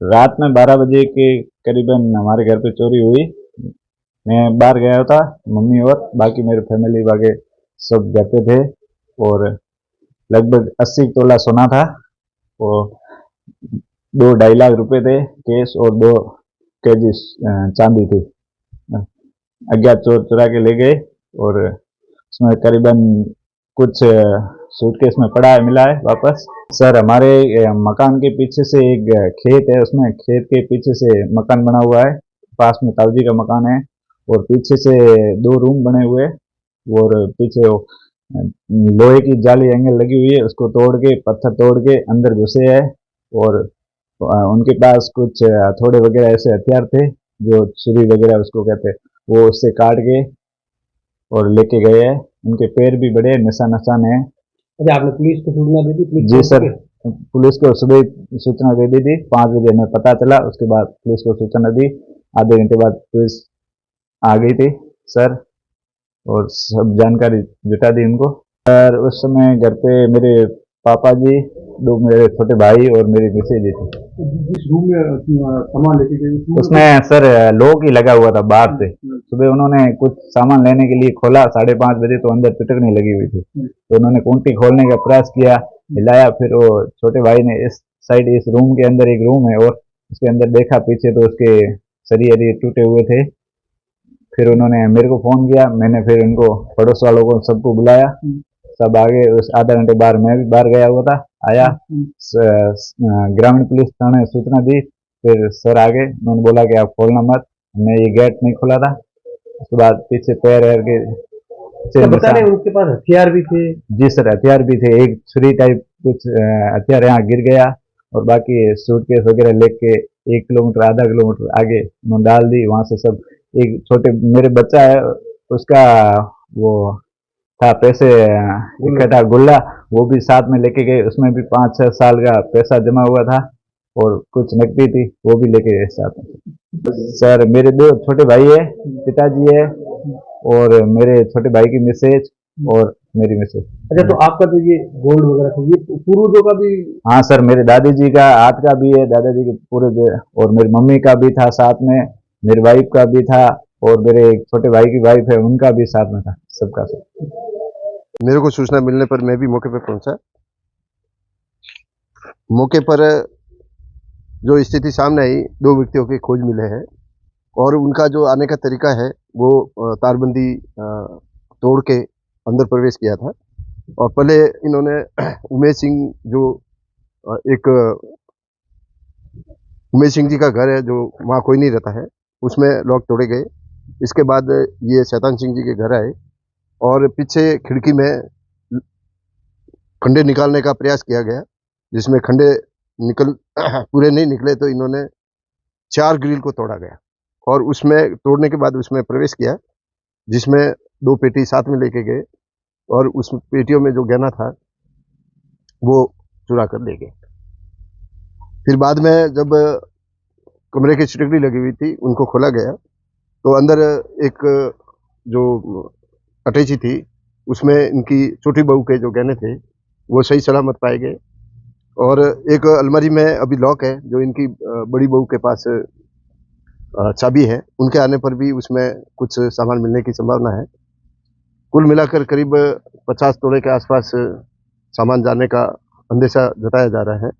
रात में 12 बजे के करीबन हमारे घर पे चोरी हुई। मैं बाहर गया था, मम्मी और बाकी मेरे फैमिली वाले सब घर पे थे। और लगभग 80 तोला सोना था और 2-2.5 लाख रुपए थे कैश और 2 केजी चांदी थी। अज्ञात चोर चुरा के ले गए और उसमें करीबन कुछ सूटकेस में पड़ा है, मिला है वापस। सर हमारे मकान के पीछे से एक खेत है, उसमें खेत के पीछे से मकान बना हुआ है, पास में ताऊजी का मकान है और पीछे से 2 रूम बने हुए और पीछे लोहे की जाली एंगल लगी हुई है, उसको तोड़ के पत्थर तोड़ के अंदर घुसे है और उनके पास कुछ हथौड़े वगैरह ऐसे हथियार थे जो छुरी वगैरह उसको कहते हैं, वो उससे काट के और लेके गए हैं। उनके पैर भी बड़े निशान है। अच्छा, आपने पुलिस को सूचना दी थी? जी सर, पुलिस को सुबह सूचना दे दी थी, 5 बजे हमें पता चला। उसके बाद पुलिस को सूचना दी, आधे घंटे बाद पुलिस आ गई थी सर और सब जानकारी जुटा दी उनको। सर उस समय घर पे मेरे पापा जी, 2 मेरे छोटे भाई और मेरी मिसेज जी थी। जिस रूम में सामान लेके गए उसमें सर लॉक ही लगा हुआ था बाहर से। सुबह उन्होंने कुछ सामान लेने के लिए खोला 5:30 बजे, तो अंदर पिटकनी लगी हुई थी, तो उन्होंने कुंटी खोलने का प्रयास किया, हिलाया, फिर वो छोटे भाई ने इस साइड, इस रूम के अंदर एक रूम है और उसके अंदर देखा पीछे तो उसके सरिये टूटे हुए थे। फिर उन्होंने मेरे को फोन किया, मैंने फिर उनको पड़ोस वालों को सबको बुलाया, सब आगे। उस आधा घंटे बाद मैं भी बाहर गया हुआ था, आया, ग्रामीण पुलिस थाने सूचना दी, फिर सर आगे, उन्होंने बोला कि आप खोलना मत, मैं ये गेट नहीं खोला था। उसके बाद पीछे पैर के बता रहे उनके पास हथियार भी थे? जी सर, हथियार भी थे, एक छुरी टाइप कुछ हथियार यहाँ गिर गया और बाकी सूटकेस वगैरह लेके 1 किलोमीटर आधा किलोमीटर आगे उन्होंने डाल दी। वहां से सब, एक छोटे मेरे बच्चा है उसका वो था पैसे इकट्ठा गुल्ला, वो भी साथ में लेके गए, उसमें भी 5-6 साल का पैसा जमा हुआ था और कुछ नकदी थी, वो भी लेके गए साथ में। सर मेरे 2 छोटे भाई है, पिताजी है और मेरे छोटे भाई की मिसेज और मेरी मिसेज। अच्छा, तो आपका तो ये गोल्ड वगैरह था, ये पूर्वजों का भी? हाँ सर, मेरे दादी जी का हाथ का भी है, दादाजी के पूरे, और मेरी मम्मी का भी था साथ में, मेरी वाइफ का भी था और मेरे एक छोटे भाई की वाइफ है उनका भी साथ में था, सबका सब। मेरे को सूचना मिलने पर मैं भी मौके पर पहुंचा। मौके पर जो स्थिति सामने आई, 2 व्यक्तियों के खोज मिले हैं और उनका जो आने का तरीका है वो तारबंदी तोड़ के अंदर प्रवेश किया था। और पहले इन्होंने उमेश सिंह, जो एक उमेश सिंह जी का घर है जो वहाँ कोई नहीं रहता है, उसमें लॉक तोड़े गए। इसके बाद ये शैतान सिंह जी के घर आए और पीछे खिड़की में खंडे निकालने का प्रयास किया गया, जिसमें खंडे निकल पूरे नहीं निकले, तो इन्होंने 4 ग्रिल को तोड़ा गया और उसमें तोड़ने के बाद उसमें प्रवेश किया, जिसमें 2 पेटी साथ में लेके गए और उस पेटियों में जो गहना था वो चुरा कर ले गए। फिर बाद में जब कमरे की चिटकड़ी लगी हुई थी उनको खोला गया, तो अंदर एक जो अटैची थी उसमें इनकी छोटी बहू के जो गहने थे वो सही सलामत पाए गए। और एक अलमारी में अभी लॉक है जो इनकी बड़ी बहू के पास चाबी है, उनके आने पर भी उसमें कुछ सामान मिलने की संभावना है। कुल मिलाकर करीब 50 तोले के आसपास सामान जाने का अंदेशा जताया जा रहा है।